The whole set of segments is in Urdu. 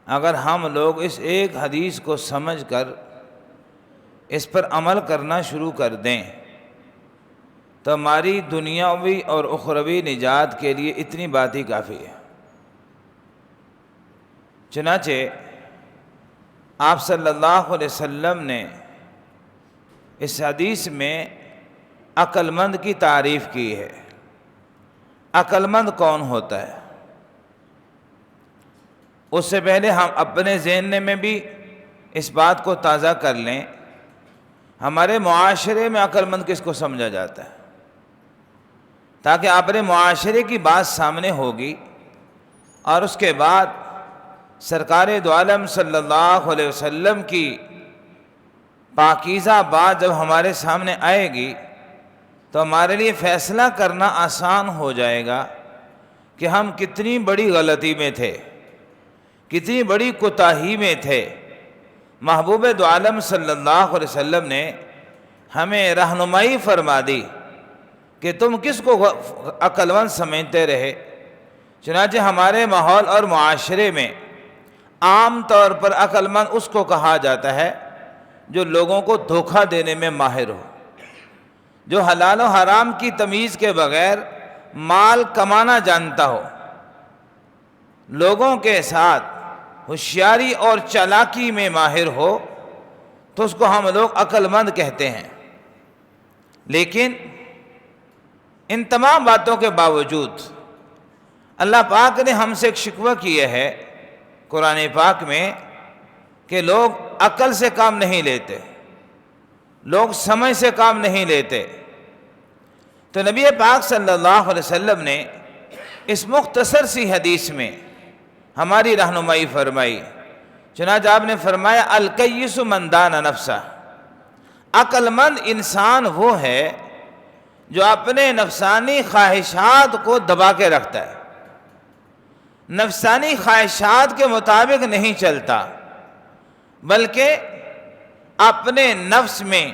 اگر ہم لوگ اس ایک حدیث کو سمجھ کر اس پر عمل کرنا شروع کر دیں تو ہماری دنیاوی اور اخروی نجات کے لیے اتنی بات ہی کافی ہے۔ چنانچہ آپ صلی اللہ علیہ وسلم نے اس حدیث میں عقل مند کی تعریف کی ہے۔ عقل مند کون ہوتا ہے؟ اس سے پہلے ہم اپنے ذہن میں بھی اس بات کو تازہ کر لیں، ہمارے معاشرے میں عقل مند کس کو سمجھا جاتا ہے، تاکہ اپنے معاشرے کی بات سامنے ہوگی اور اس کے بعد سرکار دو عالم صلی اللہ علیہ وسلم کی پاکیزہ بات جب ہمارے سامنے آئے گی تو ہمارے لیے فیصلہ کرنا آسان ہو جائے گا کہ ہم کتنی بڑی غلطی میں تھے، کتنی بڑی کوتاہی میں تھے۔ محبوب دو عالم صلی اللہ علیہ وسلم نے ہمیں رہنمائی فرما دی کہ تم کس کو عقل مند سمجھتے رہے۔ چنانچہ ہمارے ماحول اور معاشرے میں عام طور پر عقل مند اس کو کہا جاتا ہے جو لوگوں کو دھوکہ دینے میں ماہر ہو، جو حلال و حرام کی تمیز کے بغیر مال کمانا جانتا ہو، لوگوں کے ساتھ ہوشیاری اور چالاکی میں ماہر ہو، تو اس کو ہم لوگ عقل مند کہتے ہیں۔ لیکن ان تمام باتوں کے باوجود اللہ پاک نے ہم سے ایک شکوہ کیا ہے قرآن پاک میں کہ لوگ عقل سے کام نہیں لیتے، لوگ سمجھ سے کام نہیں لیتے۔ تو نبی پاک صلی اللہ علیہ وسلم نے اس مختصر سی حدیث میں ہماری رہنمائی فرمائی۔ چنانچہ آپ نے فرمایا الکیس من دان نفسہ، عقل مند انسان وہ ہے جو اپنے نفسانی خواہشات کو دبا کے رکھتا ہے، نفسانی خواہشات کے مطابق نہیں چلتا، بلکہ اپنے نفس میں،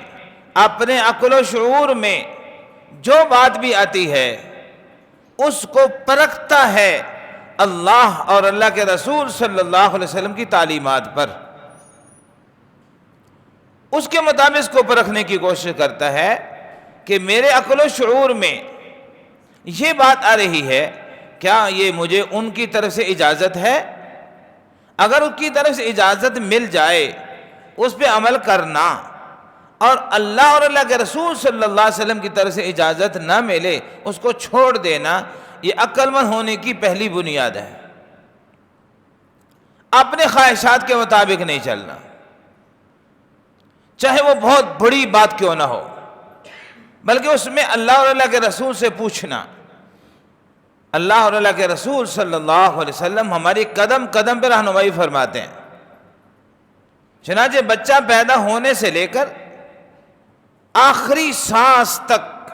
اپنے عقل و شعور میں جو بات بھی آتی ہے اس کو پرکھتا ہے اللہ اور اللہ کے رسول صلی اللہ علیہ وسلم کی تعلیمات پر، اس کے مطابق اس کو پرکھنے کی کوشش کرتا ہے کہ میرے عقل و شعور میں یہ بات آ رہی ہے، کیا یہ مجھے ان کی طرف سے اجازت ہے؟ اگر ان کی طرف سے اجازت مل جائے اس پہ عمل کرنا، اور اللہ اور اللہ کے رسول صلی اللہ علیہ وسلم کی طرف سے اجازت نہ ملے اس کو چھوڑ دینا، یہ عقل مند ہونے کی پہلی بنیاد ہے۔ اپنے خواہشات کے مطابق نہیں چلنا، چاہے وہ بہت بڑی بات کیوں نہ ہو، بلکہ اس میں اللہ اور اللہ کے رسول سے پوچھنا۔ اللہ اور اللہ کے رسول صلی اللہ علیہ وسلم ہماری قدم قدم پہ رہنمائی فرماتے ہیں۔ چنانچہ بچہ پیدا ہونے سے لے کر آخری سانس تک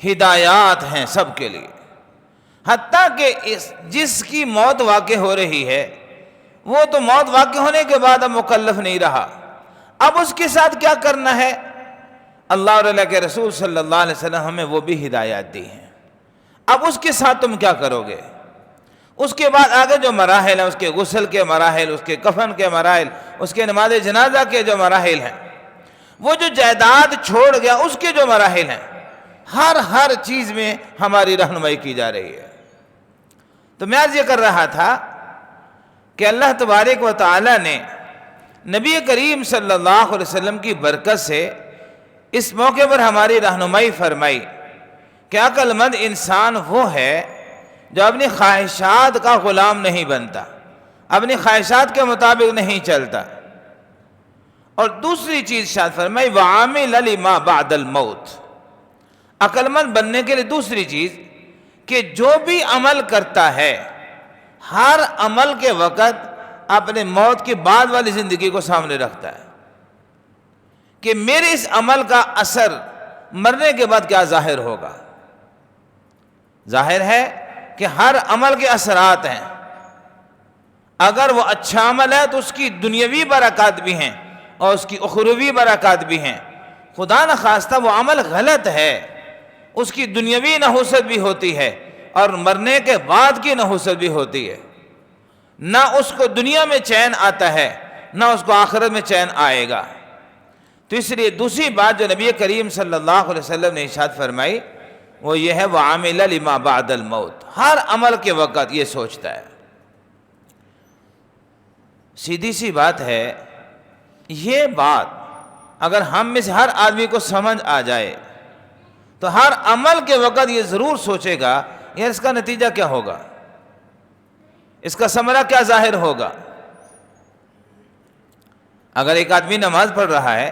ہدایات ہیں سب کے لیے، حتیٰ کہ جس کی موت واقع ہو رہی ہے وہ تو موت واقع ہونے کے بعد اب مکلف نہیں رہا، اب اس کے ساتھ کیا کرنا ہے؟ اللہ اور اللہ کے رسول صلی اللہ علیہ وسلم ہمیں وہ بھی ہدایات دی ہیں۔ اب اس کے ساتھ تم کیا کرو گے؟ اس کے بعد آگے جو مراحل ہیں، اس کے غسل کے مراحل، اس کے کفن کے مراحل، اس کے نماز جنازہ کے جو مراحل ہیں، وہ جو جائیداد چھوڑ گیا اس کے جو مراحل ہیں، ہر چیز میں ہماری رہنمائی کی جا رہی ہے۔ تو میں عرض یہ کر رہا تھا کہ اللہ تبارک و تعالی نے نبی کریم صلی اللہ علیہ وسلم کی برکت سے اس موقع پر ہماری رہنمائی فرمائی کہ عقل مند انسان وہ ہے جو اپنی خواہشات کا غلام نہیں بنتا، اپنی خواہشات کے مطابق نہیں چلتا۔ اور دوسری چیز شاد فرمائی وَعَامِلَ لِمَا بَعْدَ الْمَوْتِ، عقل مند بننے کے لیے دوسری چیز کہ جو بھی عمل کرتا ہے ہر عمل کے وقت اپنے موت کے بعد والی زندگی کو سامنے رکھتا ہے کہ میرے اس عمل کا اثر مرنے کے بعد کیا ظاہر ہوگا۔ ظاہر ہے کہ ہر عمل کے اثرات ہیں، اگر وہ اچھا عمل ہے تو اس کی دنیاوی برکات بھی ہیں اور اس کی اخروی برکات بھی ہیں۔ خدا نخواستہ وہ عمل غلط ہے، اس کی دنیاوی نحوست بھی ہوتی ہے اور مرنے کے بعد کی نحوست بھی ہوتی ہے۔ نہ اس کو دنیا میں چین آتا ہے نہ اس کو آخرت میں چین آئے گا۔ تو اس لیے دوسری بات جو نبی کریم صلی اللہ علیہ وسلم نے ارشاد فرمائی وہ یہ ہے وَعَمِلَ لِمَا بَعْدَ الْمَوْتِ، ہر عمل کے وقت یہ سوچتا ہے۔ سیدھی سی بات ہے، یہ بات اگر ہم میں سے ہر آدمی کو سمجھ آ جائے تو ہر عمل کے وقت یہ ضرور سوچے گا یار اس کا نتیجہ کیا ہوگا، اس کا ثمرہ کیا ظاہر ہوگا۔ اگر ایک آدمی نماز پڑھ رہا ہے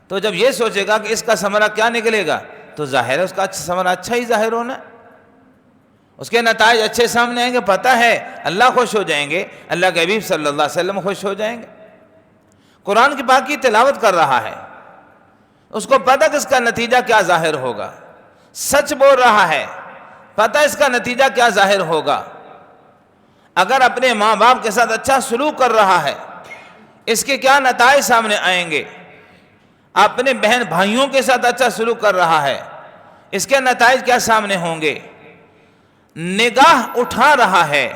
تو جب یہ سوچے گا کہ اس کا ثمرہ کیا نکلے گا تو ظاہر ہے اس کا ثمرہ اچھا ہی ظاہر ہونا، اس کے نتائج اچھے سامنے آئیں گے، پتہ ہے اللہ خوش ہو جائیں گے، اللہ کے حبیب صلی اللہ علیہ وسلم خوش ہو جائیں گے۔ قرآن کی پاک کی تلاوت کر رہا ہے، اس کو پتہ کہ اس کا نتیجہ کیا ظاہر ہوگا، سچ بول رہا ہے، پتہ اس کا نتیجہ کیا ظاہر ہوگا۔ اگر اپنے ماں باپ کے ساتھ اچھا سلوک کر رہا ہے اس کے کیا نتائج سامنے آئیں گے، اپنے بہن بھائیوں کے ساتھ اچھا سلوک کر رہا ہے اس کے نتائج کیا سامنے ہوں گے۔ نگاہ اٹھا رہا ہے،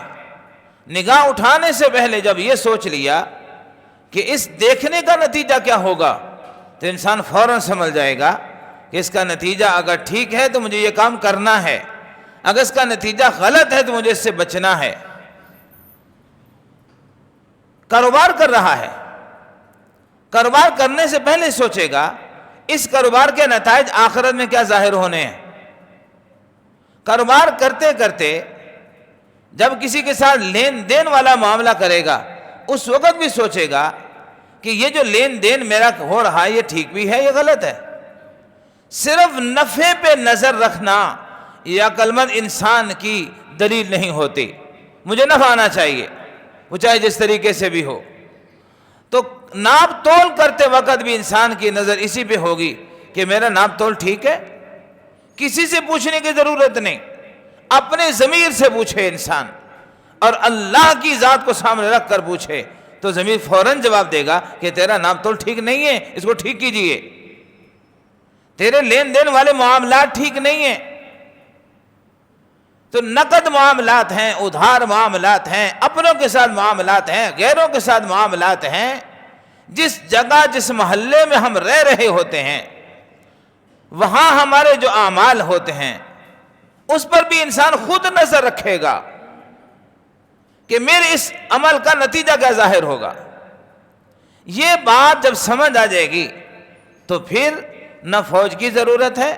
نگاہ اٹھانے سے پہلے جب یہ سوچ لیا کہ اس دیکھنے کا نتیجہ کیا ہوگا تو انسان فوراً سمجھ جائے گا کہ اس کا نتیجہ اگر ٹھیک ہے تو مجھے یہ کام کرنا ہے، اگر اس کا نتیجہ غلط ہے تو مجھے اس سے بچنا ہے۔ کاروبار کر رہا ہے، کاروبار کرنے سے پہلے سوچے گا اس کاروبار کے نتائج آخرت میں کیا ظاہر ہونے ہیں۔ کاروبار کرتے کرتے جب کسی کے ساتھ لین دین والا معاملہ کرے گا اس وقت بھی سوچے گا کہ یہ جو لین دین میرا ہو رہا ہے یہ ٹھیک بھی ہے یہ غلط ہے۔ صرف نفع پہ نظر رکھنا یہ عقل مند انسان کی دلیل نہیں ہوتی، مجھے نفع آنا چاہیے وہ چاہے جس طریقے سے بھی ہو۔ تو ناپ تول کرتے وقت بھی انسان کی نظر اسی پہ ہوگی کہ میرا ناپ تول ٹھیک ہے، کسی سے پوچھنے کی ضرورت نہیں، اپنے ضمیر سے پوچھے انسان اور اللہ کی ذات کو سامنے رکھ کر پوچھے تو ضمیر فوراً جواب دے گا کہ تیرا ناپ تول ٹھیک نہیں ہے، اس کو ٹھیک کیجئے، تیرے لین دین والے معاملات ٹھیک نہیں ہیں۔ تو نقد معاملات ہیں، ادھار معاملات ہیں، اپنوں کے ساتھ معاملات ہیں، غیروں کے ساتھ معاملات ہیں، جس جگہ جس محلے میں ہم رہ رہے ہوتے ہیں وہاں ہمارے جو اعمال ہوتے ہیں اس پر بھی انسان خود نظر رکھے گا کہ میرے اس عمل کا نتیجہ کیا ظاہر ہوگا۔ یہ بات جب سمجھ آ جائے گی تو پھر نہ فوج کی ضرورت ہے،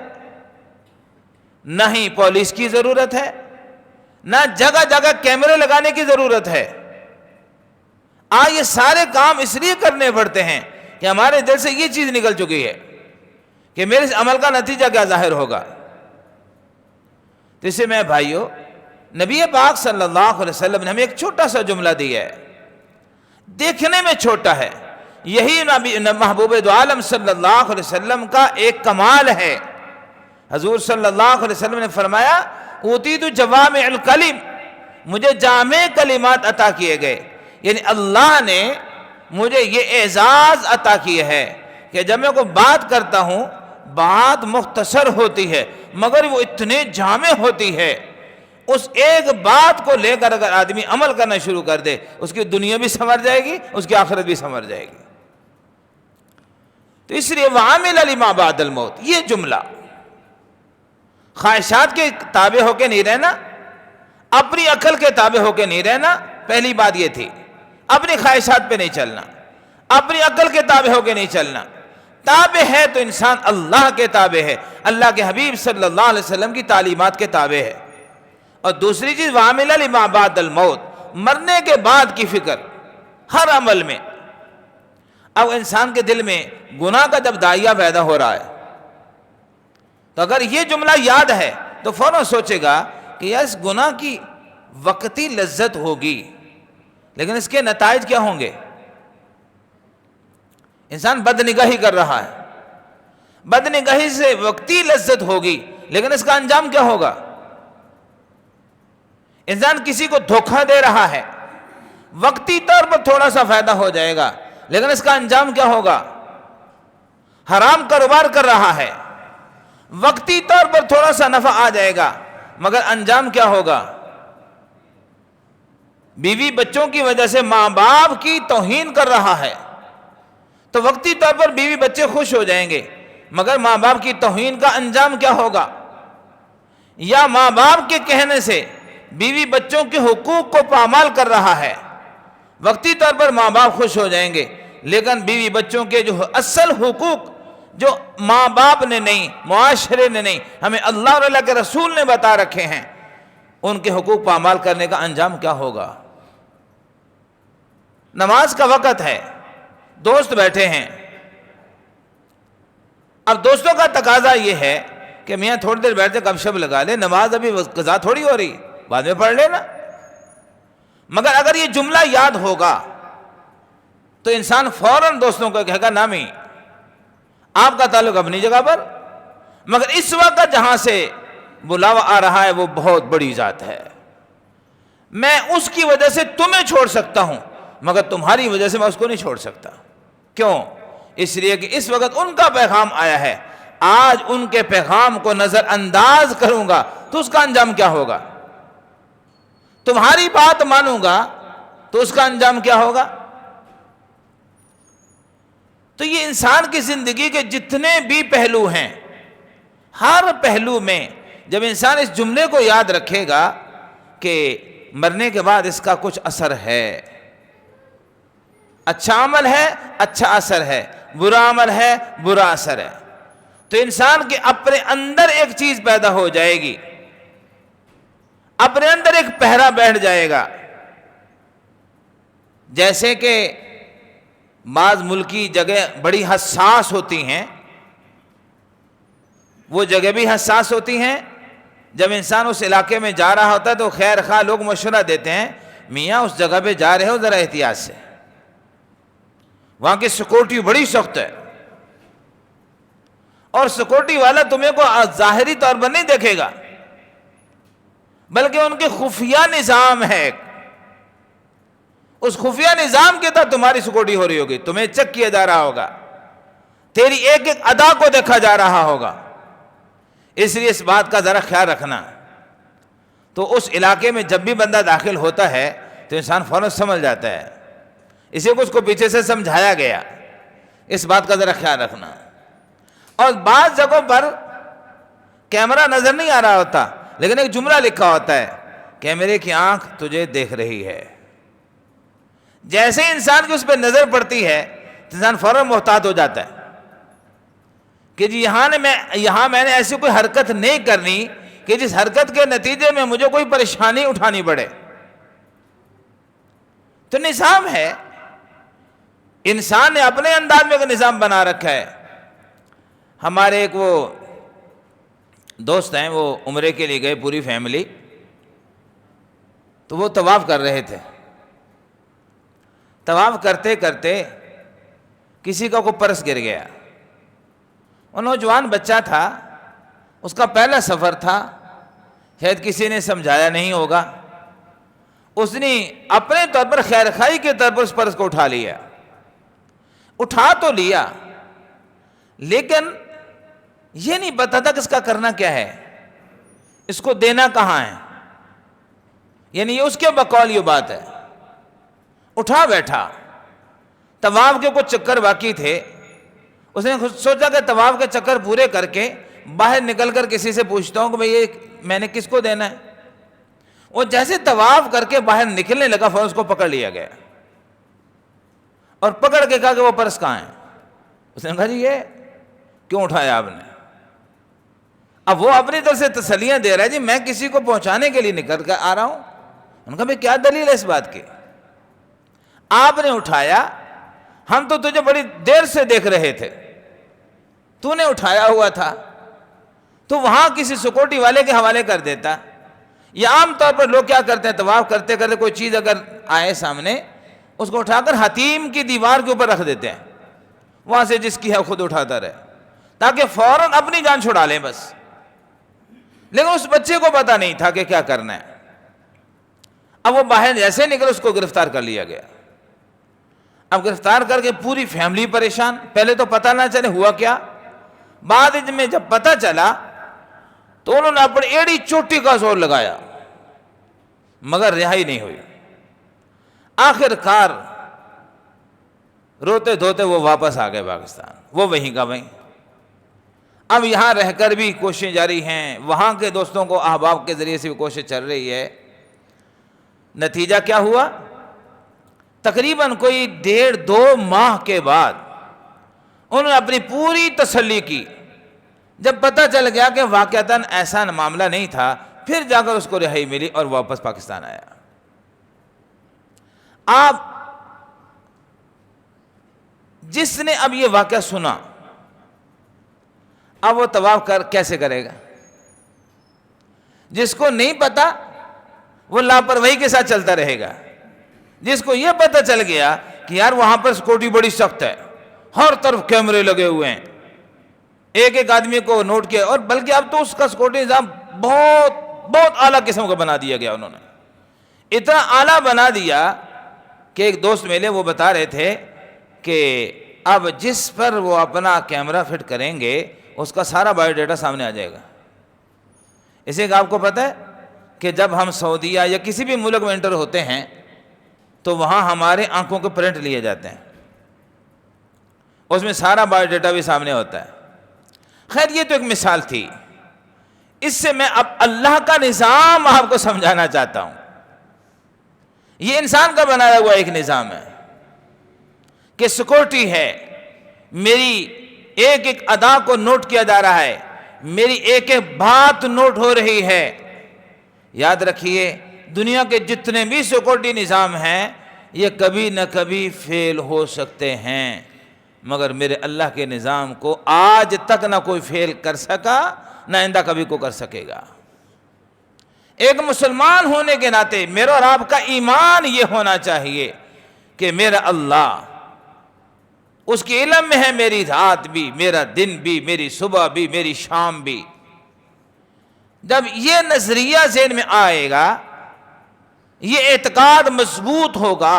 نہ ہی پولیس کی ضرورت ہے، نہ جگہ جگہ کیمرے لگانے کی ضرورت ہے۔ یہ سارے کام اس لیے کرنے پڑتے ہیں کہ ہمارے دل سے یہ چیز نکل چکی ہے کہ میرے اس عمل کا نتیجہ کیا ظاہر ہوگا۔ تو اسے میں بھائیو، نبی پاک صلی اللہ علیہ وسلم نے ہمیں ایک چھوٹا سا جملہ دیا ہے، دیکھنے میں چھوٹا ہے، یہی محبوب دو عالم صلی اللہ علیہ وسلم کا ایک کمال ہے۔ حضور صلی اللہ علیہ وسلم نے فرمایا اوتیت جوامع الکلم، مجھے جامع کلمات عطا کیے گئے، یعنی اللہ نے مجھے یہ اعزاز عطا کیا ہے کہ جب میں کوئی بات کرتا ہوں بات مختصر ہوتی ہے مگر وہ اتنے جامع ہوتی ہے، اس ایک بات کو لے کر اگر آدمی عمل کرنا شروع کر دے اس کی دنیا بھی سنور جائے گی، اس کی آخرت بھی سنور جائے گی۔ تو اس لیے وَعَمِلَ لِمَا بَعْدَ الْمَوْتِ، یہ جملہ خواہشات کے تابع ہو کے نہیں رہنا، اپنی عقل کے تابع ہو کے نہیں رہنا، پہلی بات یہ تھی، اپنی خواہشات پہ نہیں چلنا، اپنی عقل کے تابع ہو کے نہیں چلنا، تابع ہے تو انسان اللہ کے تابع ہے، اللہ کے حبیب صلی اللہ علیہ وسلم کی تعلیمات کے تابع ہے۔ اور دوسری چیز وَعَمِلَ لِمَا بَعْدَ الْمَوْتِ، مرنے کے بعد کی فکر ہر عمل میں۔ اب انسان کے دل میں گناہ کا جب داعیہ پیدا ہو رہا ہے تو اگر یہ جملہ یاد ہے تو فوراً سوچے گا کہ یار اس گناہ کی وقتی لذت ہوگی لیکن اس کے نتائج کیا ہوں گے۔ انسان بدنگاہی کر رہا ہے، بدنگاہی سے وقتی لذت ہوگی لیکن اس کا انجام کیا ہوگا۔ انسان کسی کو دھوکہ دے رہا ہے، وقتی طور پر تھوڑا سا فائدہ ہو جائے گا لیکن اس کا انجام کیا ہوگا۔ حرام کاروبار کر رہا ہے، وقتی طور پر تھوڑا سا نفع آ جائے گا مگر انجام کیا ہوگا۔ بیوی بچوں کی وجہ سے ماں باپ کی توہین کر رہا ہے تو وقتی طور پر بیوی بچے خوش ہو جائیں گے، مگر ماں باپ کی توہین کا انجام کیا ہوگا؟ یا ماں باپ کے کہنے سے بیوی بچوں کے حقوق کو پامال کر رہا ہے، وقتی طور پر ماں باپ خوش ہو جائیں گے، لیکن بیوی بچوں کے جو اصل حقوق جو ماں باپ نے نہیں، معاشرے نے نہیں، ہمیں اللہ اور اللہ کے رسول نے بتا رکھے ہیں، ان کے حقوق پامال کرنے کا انجام کیا ہوگا؟ نماز کا وقت ہے، دوست بیٹھے ہیں، اب دوستوں کا تقاضا یہ ہے کہ میاں تھوڑی دیر بیٹھتے گپ شپ لگا لے، نماز ابھی قضا تھوڑی ہو رہی، بعد میں پڑھ لینا۔ مگر اگر یہ جملہ یاد ہوگا تو انسان فوراً دوستوں کو کہے گا نامی آپ کا تعلق اپنی جگہ پر، مگر اس وقت جہاں سے بلاوا آ رہا ہے وہ بہت بڑی ذات ہے، میں اس کی وجہ سے تمہیں چھوڑ سکتا ہوں مگر تمہاری وجہ سے میں اس کو نہیں چھوڑ سکتا۔ کیوں؟ اس لیے کہ اس وقت ان کا پیغام آیا ہے، آج ان کے پیغام کو نظر انداز کروں گا تو اس کا انجام کیا ہوگا؟ تمہاری بات مانوں گا تو اس کا انجام کیا ہوگا؟ تو یہ انسان کی زندگی کے جتنے بھی پہلو ہیں، ہر پہلو میں جب انسان اس جملے کو یاد رکھے گا کہ مرنے کے بعد اس کا کچھ اثر ہے، اچھا عمل ہے اچھا اثر ہے، برا عمل ہے برا اثر ہے، تو انسان کے اپنے اندر ایک چیز پیدا ہو جائے گی، اپنے اندر ایک پہرا بیٹھ جائے گا۔ جیسے کہ بعض ملکی جگہ بڑی حساس ہوتی ہیں، وہ جگہ بھی حساس ہوتی ہیں، جب انسان اس علاقے میں جا رہا ہوتا ہے تو خیر خواہ لوگ مشورہ دیتے ہیں میاں اس جگہ پہ جا رہے ہو ذرا احتیاط سے، وہاں کی سیکورٹی بڑی سخت ہے، اور سیکورٹی والا تمہیں کو ظاہری طور پر نہیں دیکھے گا بلکہ ان کے خفیہ نظام ہے، اس خفیہ نظام کے تحت تمہاری سیکورٹی ہو رہی ہوگی، تمہیں چیک کیا جا رہا ہوگا، تیری ایک ایک ادا کو دیکھا جا رہا ہوگا، اس لیے اس بات کا ذرا خیال رکھنا۔ تو اس علاقے میں جب بھی بندہ داخل ہوتا ہے تو انسان فوراً سمجھ جاتا ہے، اسے کچھ کو پیچھے سے سمجھایا گیا، اس بات کا ذرا خیال رکھنا۔ اور بعض جگہوں پر کیمرہ نظر نہیں آ رہا ہوتا لیکن ایک جملہ لکھا ہوتا ہے، کیمرے کی آنکھ تجھے دیکھ رہی ہے، جیسے انسان کی اس پہ نظر پڑتی ہے تو انسان فوراً محتاط ہو جاتا ہے کہ جی یہاں میں نے ایسی کوئی حرکت نہیں کرنی کہ جس حرکت کے نتیجے میں مجھے کوئی پریشانی اٹھانی پڑے۔ تو نظام ہے، انسان نے اپنے انداز میں ایک نظام بنا رکھا ہے۔ ہمارے ایک وہ دوست ہیں، وہ عمرے کے لیے گئے پوری فیملی، تو وہ طواف کر رہے تھے، طواف کرتے کرتے کسی کا کوئی پرس گر گیا، وہ نوجوان بچہ تھا، اس کا پہلا سفر تھا، شاید کسی نے سمجھایا نہیں ہوگا، اس نے اپنے طور پر خیر خواہی کے طور پر اس پرس کو اٹھا لیا، اٹھا تو لیا لیکن یہ نہیں پتا تھا کہ اس کا کرنا کیا ہے، اس کو دینا کہاں ہے، یعنی یہ اس کے بقول یہ بات ہے، اٹھا بیٹھا۔ طواف کے کچھ چکر باقی تھے، اس نے سوچا کہ طواف کے چکر پورے کر کے باہر نکل کر کسی سے پوچھتا ہوں کہ بھئی یہ میں نے کس کو دینا ہے۔ وہ جیسے طواف کر کے باہر نکلنے لگا فوراً اس کو پکڑ لیا گیا اور پکڑ کے کہا کہ وہ پرس کہاں ہے؟ اس نے کہا جی یہ کیوں اٹھایا آپ نے؟ اب وہ اپنی طرف سے تسلیاں دے رہا ہے، جی میں کسی کو پہنچانے کے لیے نکل کر آ رہا ہوں۔ انہوں نے کہا بھئی کیا دلیل ہے اس بات کی؟ آپ نے اٹھایا، ہم تو تجھے بڑی دیر سے دیکھ رہے تھے، تو نے اٹھایا ہوا تھا، تو وہاں کسی سیکورٹی والے کے حوالے کر دیتا۔ یا عام طور پر لوگ کیا کرتے ہیں، طواف کرتے کرتے کوئی چیز اگر آئے سامنے اس کو اٹھا کر حتیم کی دیوار کے اوپر رکھ دیتے ہیں، وہاں سے جس کی ہے خود اٹھاتا رہے تاکہ فوراً اپنی جان چھڑا لیں بس۔ لیکن اس بچے کو پتا نہیں تھا کہ کیا کرنا ہے۔ اب وہ باہر جیسے نکل اس کو گرفتار کر لیا گیا۔ اب گرفتار کر کے پوری فیملی پریشان، پہلے تو پتہ نہ چلے ہوا کیا، بعد میں جب پتہ چلا تو انہوں نے اپنی ایڑی چوٹی کا زور لگایا مگر رہائی نہیں ہوئی۔ آخر کار روتے دھوتے وہ واپس آ گئے پاکستان، وہ وہیں کا وہیں۔ اب یہاں رہ کر بھی کوششیں جاری ہیں، وہاں کے دوستوں کو احباب کے ذریعے سے بھی کوشش چل رہی ہے۔ نتیجہ کیا ہوا؟ تقریباً کوئی 1.5-2 ماہ کے بعد انہوں نے اپنی پوری تسلی کی، جب پتہ چل گیا کہ واقعتاً ایسا معاملہ نہیں تھا، پھر جا کر اس کو رہائی ملی اور واپس پاکستان آیا۔ آپ جس نے اب یہ واقعہ سنا، اب وہ طواف کیسے کرے گا؟ جس کو نہیں پتا وہ لاپرواہی کے ساتھ چلتا رہے گا۔ جس کو یہ پتہ چل گیا کہ یار وہاں پر سیکورٹی بڑی سخت ہے، ہر طرف کیمرے لگے ہوئے ہیں، ایک ایک آدمی کو نوٹ کیا، اور بلکہ اب تو اس کا سیکورٹی نظام بہت بہت اعلیٰ قسم کا بنا دیا گیا۔ انہوں نے اتنا اعلیٰ بنا دیا کہ ایک دوست ملے، وہ بتا رہے تھے کہ اب جس پر وہ اپنا کیمرہ فٹ کریں گے اس کا سارا بایو ڈیٹا سامنے آ جائے گا۔ اسے کہ آپ کو پتہ ہے کہ جب ہم سعودیہ یا کسی بھی ملک میں انٹر ہوتے ہیں تو وہاں ہمارے آنکھوں کے پرنٹ لیے جاتے ہیں، اس میں سارا بایو ڈیٹا بھی سامنے ہوتا ہے۔ خیر یہ تو ایک مثال تھی، اس سے میں اب اللہ کا نظام آپ کو سمجھانا چاہتا ہوں۔ یہ انسان کا بنایا ہوا ایک نظام ہے کہ سیکورٹی ہے، میری ایک ایک ادا کو نوٹ کیا جا رہا ہے، میری ایک ایک بات نوٹ ہو رہی ہے۔ یاد رکھیے دنیا کے جتنے بھی سیکورٹی نظام ہیں یہ کبھی نہ کبھی فیل ہو سکتے ہیں، مگر میرے اللہ کے نظام کو آج تک نہ کوئی فیل کر سکا، نہ آئندہ کبھی کو کر سکے گا۔ ایک مسلمان ہونے کے ناطے میرا اور آپ کا ایمان یہ ہونا چاہیے کہ میرا اللہ اس کے علم میں ہے، میری رات بھی، میرا دن بھی، میری صبح بھی، میری شام بھی۔ جب یہ نظریہ ذہن میں آئے گا، یہ اعتقاد مضبوط ہوگا،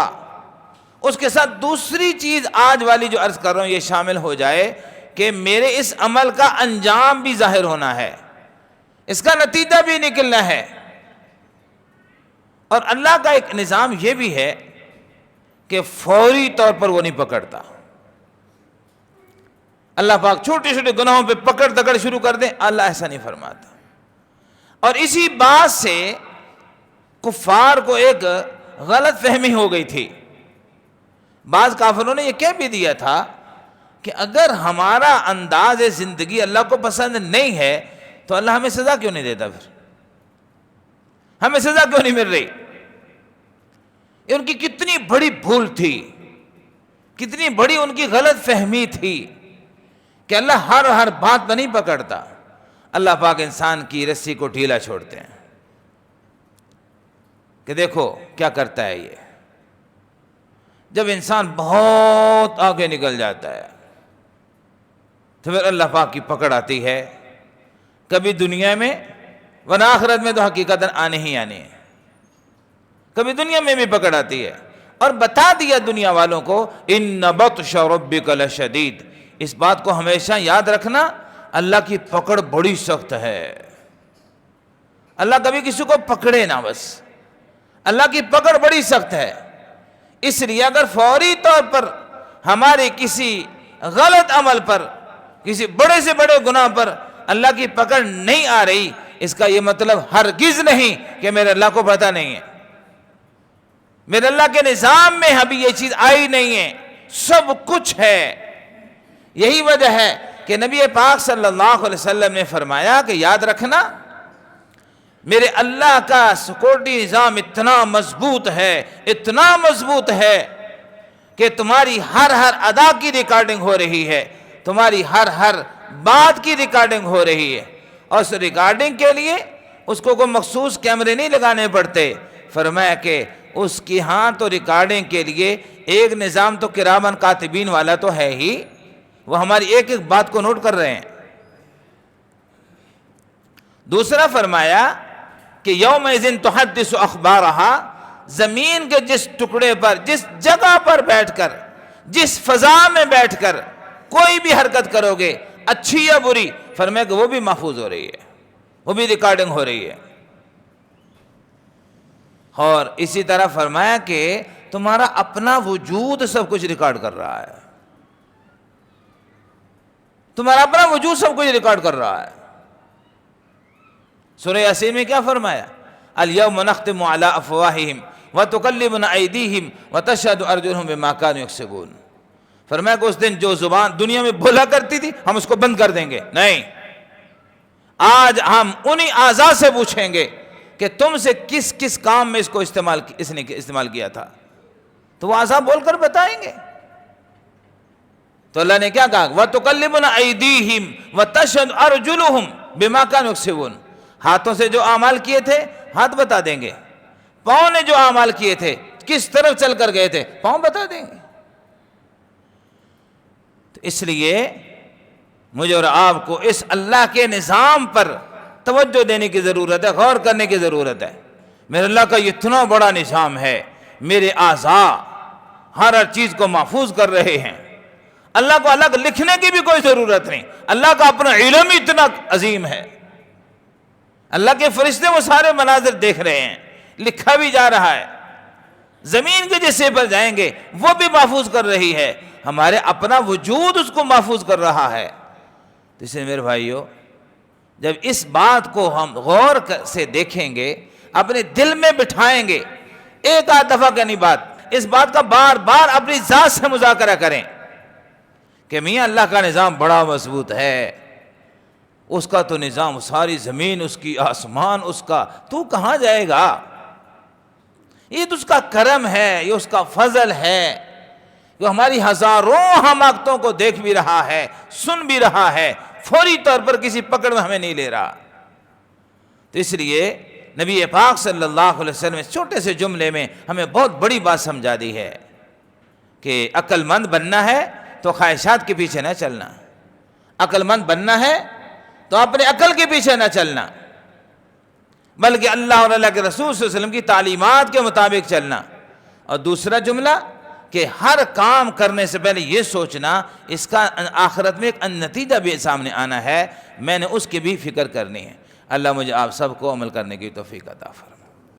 اس کے ساتھ دوسری چیز آج والی جو عرض کر رہا ہوں یہ شامل ہو جائے کہ میرے اس عمل کا انجام بھی ظاہر ہونا ہے، اس کا نتیجہ بھی نکلنا ہے۔ اور اللہ کا ایک نظام یہ بھی ہے کہ فوری طور پر وہ نہیں پکڑتا۔ اللہ پاک چھوٹے چھوٹے گناہوں پہ پکڑ دکڑ شروع کر دے، اللہ ایسا نہیں فرماتا۔ اور اسی بات سے کفار کو ایک غلط فہمی ہو گئی تھی۔ بعض کافروں نے یہ کہہ بھی دیا تھا کہ اگر ہمارا انداز زندگی اللہ کو پسند نہیں ہے تو اللہ ہمیں سزا کیوں نہیں دیتا، پھر ہمیں سزا کیوں نہیں مل رہی؟ یہ ان کی کتنی بڑی بھول تھی، کتنی بڑی ان کی غلط فہمی تھی کہ اللہ ہر بات پر نہیں پکڑتا۔ اللہ پاک انسان کی رسی کو ڈھیلا چھوڑتے ہیں کہ دیکھو کیا کرتا ہے یہ۔ جب انسان بہت آگے نکل جاتا ہے تو پھر اللہ پاک کی پکڑ آتی ہے، کبھی دنیا میں ورنہ آخرت میں تو حقیقتاً آنے ہی آنے ہیں۔ کبھی دنیا میں بھی پکڑ آتی ہے، اور بتا دیا دنیا والوں کو ان بطش ربک لشدید۔ اس بات کو ہمیشہ یاد رکھنا، اللہ کی پکڑ بڑی سخت ہے۔ اللہ کبھی کسی کو پکڑے نہ، بس اللہ کی پکڑ بڑی سخت ہے۔ اس لیے اگر فوری طور پر ہمارے کسی غلط عمل پر، کسی بڑے سے بڑے گناہ پر اللہ کی پکڑ نہیں آ رہی، اس کا یہ مطلب ہرگز نہیں کہ میرے اللہ کو پتہ نہیں ہے، میرے اللہ کے نظام میں ابھی یہ چیز آئی نہیں ہے، سب کچھ ہے۔ یہی وجہ ہے کہ نبی پاک صلی اللہ علیہ وسلم نے فرمایا کہ یاد رکھنا میرے اللہ کا سیکورٹی نظام اتنا مضبوط ہے، اتنا مضبوط ہے کہ تمہاری ہر ادا کی ریکارڈنگ ہو رہی ہے، تمہاری ہر بات کی ریکارڈنگ ہو رہی ہے، اور اس ریکارڈنگ کے لیے اس کو کوئی مخصوص کیمرے نہیں لگانے پڑتے۔ فرمایا کہ اس کی ہاں تو ریکارڈنگ کے لیے ایک نظام تو کرامن کاتبین والا تو ہے ہی، وہ ہماری ایک ایک بات کو نوٹ کر رہے ہیں۔ دوسرا فرمایا کہ یومئذ تحدث اخبارہا، زمین کے جس ٹکڑے پر، جس جگہ پر بیٹھ کر، جس فضا میں بیٹھ کر کوئی بھی حرکت کرو گے اچھی یا بری، فرمایا کہ وہ بھی محفوظ ہو رہی ہے، وہ بھی ریکارڈنگ ہو رہی ہے۔ اور اسی طرح فرمایا کہ تمہارا اپنا وجود سب کچھ ریکارڈ کر رہا ہے، تمہارا اپنا وجود سب کچھ ریکارڈ کر رہا ہے۔ سورہ یاسین میں کیا فرمایا؟ الیوم نختم علی افواہہم وتکلمنا ایدیہم وتشہد ارجلہم بما کانوا یکسبون۔ فرمایا کہ اس دن جو زبان دنیا میں بولا کرتی تھی ہم اس کو بند کر دیں گے، نہیں، آج ہم انہی اعضاء سے پوچھیں گے کہ تم سے کس کس کام میں اس نے استعمال کیا تھا، تو وہ اعضاء بول کر بتائیں گے۔ تو اللہ نے کیا کہا؟ وَتُكَلِّمُنَا أَيْدِيهِمْ وَتَشْهَدُ أَرْجُلُهُمْ بِمَا كَانُوا يَكْسِبُونَ۔ ہاتھوں سے جو اعمال کیے تھے ہاتھ بتا دیں گے، پاؤں نے جو اعمال کیے تھے کس طرف چل کر گئے تھے پاؤں بتا دیں گے۔ تو اس لیے مجھے اور آپ کو اس اللہ کے نظام پر توجہ دینے کی ضرورت ہے، غور کرنے کی ضرورت ہے۔ میرے اللہ کا اتنا بڑا نظام ہے، میرے اعضاء ہر چیز کو محفوظ کر رہے ہیں، اللہ کو الگ لکھنے کی بھی کوئی ضرورت نہیں، اللہ کا اپنا علم اتنا عظیم ہے، اللہ کے فرشتے وہ سارے مناظر دیکھ رہے ہیں، لکھا بھی جا رہا ہے، زمین کے جس حصے پر جائیں گے وہ بھی محفوظ کر رہی ہے، ہمارے اپنا وجود اس کو محفوظ کر رہا ہے۔ تو اس لیے میرے بھائیو، جب اس بات کو ہم غور سے دیکھیں گے، اپنے دل میں بٹھائیں گے، ایک آدھ دفعہ کا نہیں بات، اس بات کا بار بار اپنی ذات سے مذاکرہ کریں کہ میاں اللہ کا نظام بڑا مضبوط ہے، اس کا تو نظام، ساری زمین اس کی، آسمان اس کا، تو کہاں جائے گا؟ یہ تو اس کا کرم ہے، یہ اس کا فضل ہے، جو ہماری ہزاروں حماقتوں کو دیکھ بھی رہا ہے، سن بھی رہا ہے، فوری طور پر کسی پکڑ میں ہمیں نہیں لے رہا۔ تو اس لیے نبی پاک صلی اللہ علیہ وسلم اس چھوٹے سے جملے میں ہمیں بہت بڑی بات سمجھا دی ہے کہ عقل مند بننا ہے تو خواہشات کے پیچھے نہ چلنا، عقل مند بننا ہے تو اپنے عقل کے پیچھے نہ چلنا، بلکہ اللہ اور اللہ کے رسول صلی اللہ علیہ وسلم کی تعلیمات کے مطابق چلنا۔ اور دوسرا جملہ کہ ہر کام کرنے سے پہلے یہ سوچنا اس کا آخرت میں ایک نتیجہ بھی سامنے آنا ہے، میں نے اس کی بھی فکر کرنی ہے۔ اللہ مجھے آپ سب کو عمل کرنے کی توفیق عطا فرمائے۔